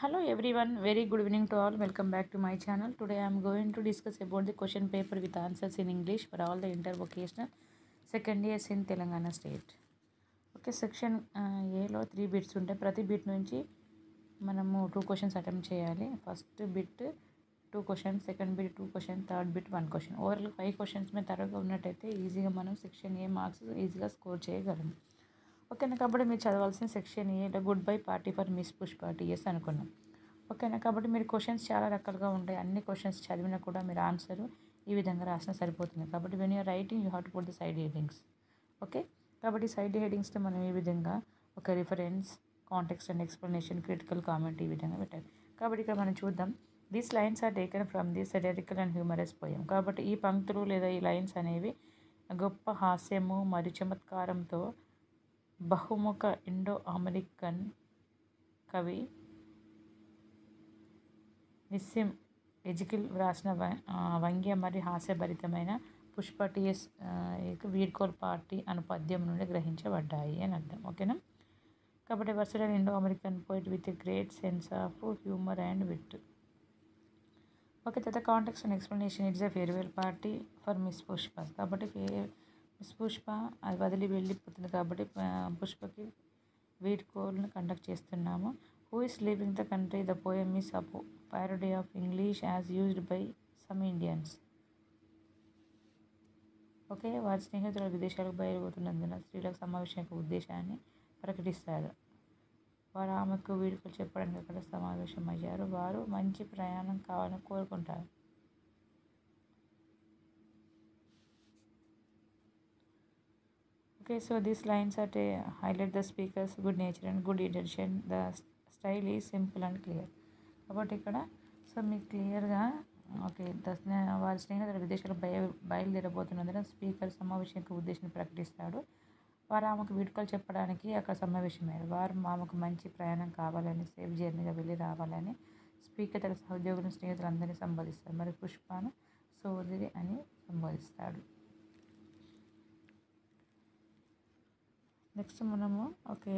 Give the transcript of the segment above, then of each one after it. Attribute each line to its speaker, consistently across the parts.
Speaker 1: Hello everyone, very good evening to all. Welcome back to my channel. Today I am going to discuss about the question paper with answers in English for all the intervocational second years in Telangana state. Okay section ఏలో 3 bits ఉంటాయి. ప్రతి bit నుంచి మనము 2 questions attempt చేయాలి. First bit 2 questions, second bit 2 question, third bit 1 question. Overall 5 questions మీద తరగా ఉన్నట్టయితే ఈజీగా మనం సెక్షన్ ఏ మార్క్స్ ఈజీగా స్కోర్ చేయగలము. ఓకేనా, కాబట్టి మీరు చదవాల్సిన సెక్షన్ ఏలో good bye party for Miss Pushpa TS అనుకున్నాం. ఓకేనా, కాబట్టి మీరు క్వశ్చన్స్ చాలా రకాలుగా ఉంటాయి. అన్ని క్వశ్చన్స్ చదివినా కూడా మీరు ఆన్సర్ ఈ విధంగా రాసినా సరిపోతుంది. కాబట్టి when you're writing you have to put the side headings. Okay, కాబట్టి సైడ్ హెడ్డింగ్స్తో మనం ఈ విధంగా ఒక reference, context and explanation, critical comment ఈ విధంగా పెట్టాలి. కాబట్టి ఇక్కడ మనం చూద్దాం. These lines are taken from the satirical and humorous poem. కాబట్టి ఈ పంక్తులు లేదా ఈ లైన్స్ అనేవి గొప్ప హాస్యము మరియు చమత్కారంతో బహుముఖ ఇండో అమెరికన్ కవి నిస్సిమ్ ఎజికిల్ వ్రాసిన వ్యంగ్య మరియు హాస్యభరితమైన పుష్ప టీఎస్ వీడ్కోల్ పార్టీ అను పద్యం నుండి గ్రహించబడ్డాయి అని అర్థం. ఓకేనా, కాబట్టి versatile Indo American poet with a great sense of humour and wit. Okay, తర్వాత context and explanation. It's a farewell party for Miss Pushpa. కాబట్టి మిస్ పుష్ప అది వదిలి వెళ్ళిపోతుంది కాబట్టి పుష్పకి వీడ్కోల్ని కండక్ట్ చేస్తున్నాము. Who is leaving the country, the poem is parody of English as used by some Indians. Okay, వారి స్నేహితుల విదేశాలకు బయలుపోతున్నందున స్త్రీలకు సమావేశం యొక్క ఉద్దేశాన్ని ప్రకటిస్తారు. వారు ఆమెకు వీడ్కోలు చెప్పడానికి అక్కడ సమావేశమయ్యారు. వారు మంచి ప్రయాణం కావాలని కోరుకుంటారు. Okay, so these lines are highlight the speaker's good nature and good intention. The style is simple and clear. కాబట్టి ఇక్కడ సో మీకు క్లియర్గా ఓకే వారి స్నేహితుల విదేశాలకు బయలుదేరబోతున్నందున స్పీకర్ సమావేశం యొక్క ఉద్దేశాన్ని ప్రకటిస్తాడు. వారు ఆమెకు వీడ్కోలు చెప్పడానికి అక్కడ సమావేశమయ్యారు. వారు ఆమెకు మంచి ప్రయాణం కావాలని, సేఫ్ జర్నీగా వెళ్ళి రావాలని స్పీకర్ తన సహోద్యోగులను, స్నేహితులందరినీ సంబోధిస్తాడు. మరి పుష్పను సోదరి అని సంబోధిస్తాడు. నెక్స్ట్ మనము okay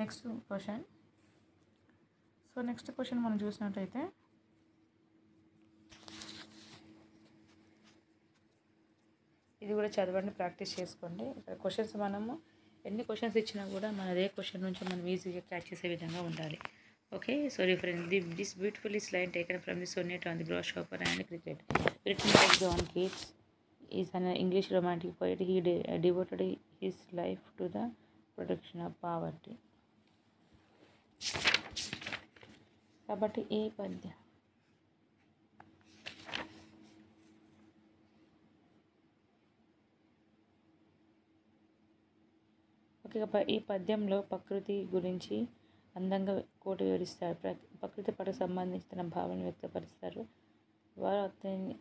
Speaker 1: next question. So next question మనం చూసినట్టయితే ఇది కూడా చదవండి, ప్రాక్టీస్ చేసుకోండి. ఇక్కడ క్వశ్చన్స్ మనము ఎన్ని క్వశ్చన్స్ ఇచ్చినా కూడా మన అదే క్వశ్చన్ నుంచి మనం ఈజీగా క్యాచ్ చేసే విధంగా ఉండాలి. Okay, so reference this beautiful is line taken from the sonnet on the grasshopper and cricket written by John Keats is an English romantic poet. He devoted his life to the protection of poverty. కాబట్టి ఈ పద్యం ఈ పద్యంలో ప్రకృతి గురించి అందంగా కోటి వివరిస్తారు. ప్రకృతి పట్ల సంబంధించి తన భావనను వ్యక్తపరుస్తారు. వారు అతని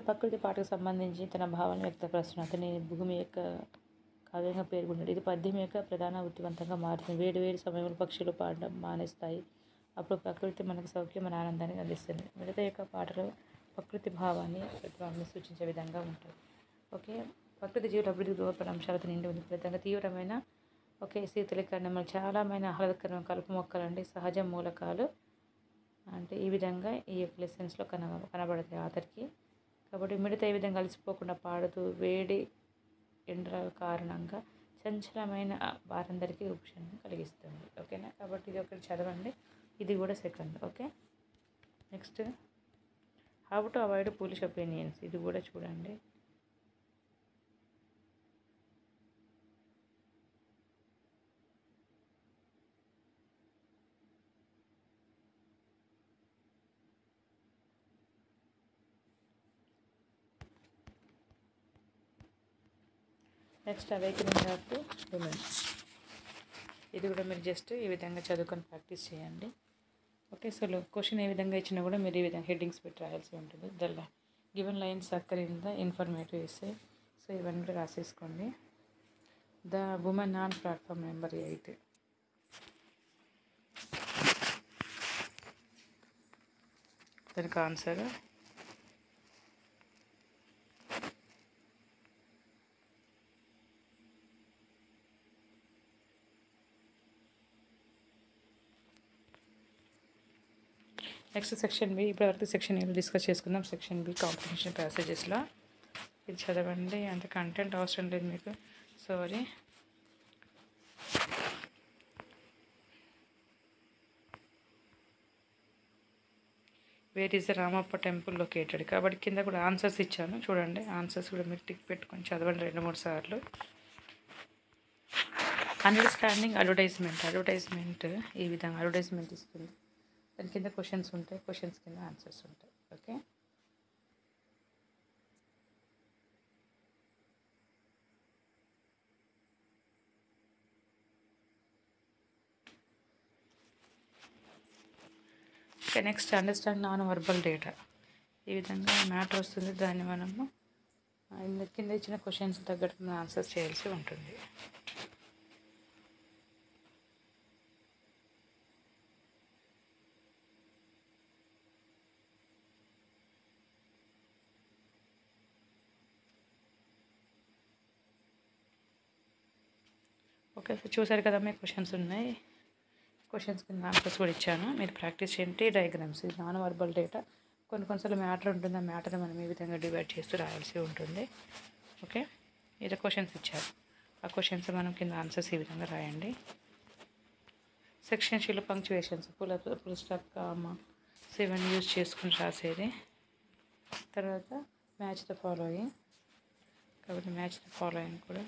Speaker 1: ప్రకృతి పాటకు సంబంధించి తన భావనను వ్యక్తపరుస్తున్నారు. అతని భూమి యొక్క కావ్యంగా పేర్కొన్నాడు. ఇది పద్యం యొక్క ప్రధాన వృత్తివంతంగా మారుతుంది. వేడి సమయంలో పక్షులు పాడడం మానేస్తాయి. అప్పుడు ప్రకృతి మనకు సౌఖ్యమైన ఆనందాన్ని అందిస్తుంది. మిగతా యొక్క పాటలు ప్రకృతి భావాన్ని, ప్రతిభావాన్ని సూచించే విధంగా ఉంటాయి. ఓకే, ప్రకృతి జీవుల అభివృద్ధి రూపమైన అంశాలతో నిండి ఉంది. ఫలితంగా తీవ్రమైన శీతలీకరణ, చాలామైన ఆహ్లాదకరమైన కలుపు మొక్కలండి సహజ మూలకాలు అంటే ఈ విధంగా ఈ యొక్క లెసన్స్లో కనబడతాయి ఆథర్కి. కాబట్టి మిడత ఈ విధంగా కలిసిపోకుండా పాడుతూ వేడి ఎండల కారణంగా చంచలమైన వారందరికీ ఉపశమనం కలిగిస్తుంది. ఓకేనా, కాబట్టి ఇది ఒకటి చదవండి. ఇది కూడా second. Okay, next how to avoid foolish opinions. ఇది కూడా చూడండి. Next awakening off to women. ఇది కూడా మీరు జస్ట్ ఈ విధంగా చదువుకొని ప్రాక్టీస్ చేయండి. ఓకే, సో క్వశ్చన్ ఏ విధంగా ఇచ్చినా కూడా మీరు ఈ విధంగా హెడ్డింగ్స్ పెట్టి రాయాల్సి ఉంటుంది. The given lines occur in the informative essay. So ఇవన్నీ కూడా రాసేసుకోండి. The women on platform number 8. దానికి ఆన్సర్ నెక్స్ట్ సెక్షన్ బి. ఇప్పటివరకు సెక్షన్ ఏలో డిస్కస్ చేసుకుందాం. సెక్షన్ బి కాంప్రిహెన్షన్ ప్యాసేజెస్లో ఇది చదవండి. అంత కంటెంట్ అవసరం లేదు మీకు, sorry. Where is the Ramappa temple located. కాబట్టి కింద కూడా ఆన్సర్స్ ఇచ్చాను చూడండి. ఆన్సర్స్ కూడా మీరు టిక్ పెట్టుకొని చదవండి 2-3 సార్లు. అండర్స్టాండింగ్ అడ్వర్టైజ్మెంట్ ఈ విధంగా అడ్వర్టైజ్మెంట్ ఇస్తుంది. దాని కింద క్వశ్చన్స్ ఉంటాయి, క్వశ్చన్స్ కింద ఆన్సర్స్ ఉంటాయి. Okay, next understand non verbal data. ఈ విధంగా మ్యాటర్ వస్తుంది. దాన్ని మనము కింద ఇచ్చిన క్వశ్చన్స్ తగ్గట్టు ఆన్సర్స్ చేయాల్సి ఉంటుంది. ఓకే, సో చూసారు కదా, మీ క్వశ్చన్స్ ఉన్నాయి. క్వశ్చన్స్ కింద ఆన్సర్స్ కూడా ఇచ్చాను. మీరు ప్రాక్టీస్ చేయండి. డయాగ్రామ్స్, ఇది నాన్ వర్బల్ డేటా. కొన్నిసార్లు మ్యాటర్ ఉంటుంది. ఆ మ్యాటర్ని మనం ఈ విధంగా డివైడ్ చేస్తూ రాయాల్సి ఉంటుంది. ఓకే, ఇది క్వశ్చన్స్ ఇచ్చారు. ఆ క్వశ్చన్స్ మనం కింద ఆన్సర్స్ ఈ విధంగా రాయండి. సెక్షన్ షీలో punctuations, full stop, comma, 7 use చేసుకుని రాసేది. తర్వాత మ్యాచ్ ద ఫాలోయింగ్. కాబట్టి మ్యాచ్ ద ఫాలోయింగ్ కూడా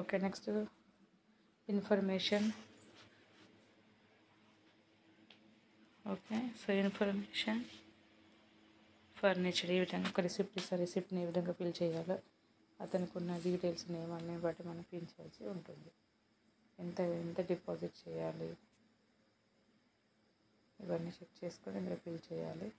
Speaker 1: okay. Next information. Okay, so information furniture. ఈ విధంగా ఒక రిసిప్ట్ ఇస్తారు. రిసిప్ట్ని ఏ విధంగా ఫిల్ చేయాలో, అతనికి ఉన్న డీటెయిల్స్ ఏమన్నీ బట్టి మనం ఫిల్ చేయాల్సి ఉంటుంది. ఎంత డిపాజిట్ చేయాలి ఇవన్నీ చెక్ చేసుకొని ఇందులో ఫిల్ చేయాలి.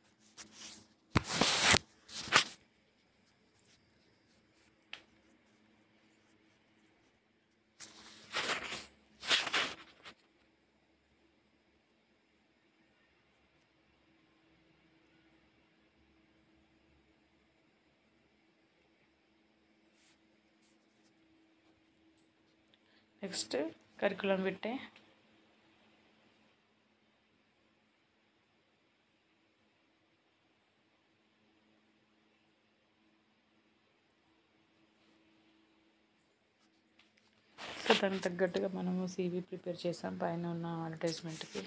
Speaker 1: Next curriculum విట్టే. సో దానికి తగ్గట్టుగా మనము CV ప్రిపేర్ చేసాం పైన ఉన్న అడ్వర్టైజ్మెంట్కి.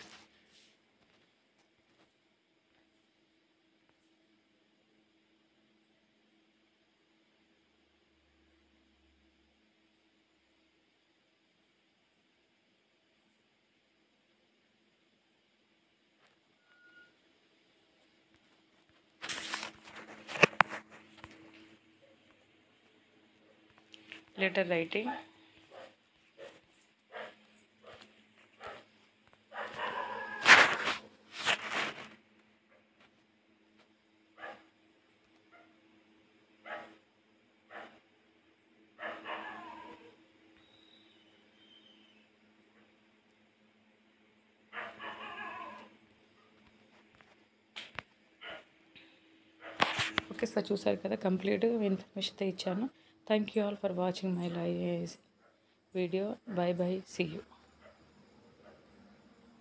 Speaker 1: Letter writing. ఓకే, సార్ చూసారు కదా, కంప్లీట్ ఇన్ఫర్మేషన్తో ఇచ్చాను. Thank you all for watching my live video. Bye bye, see you.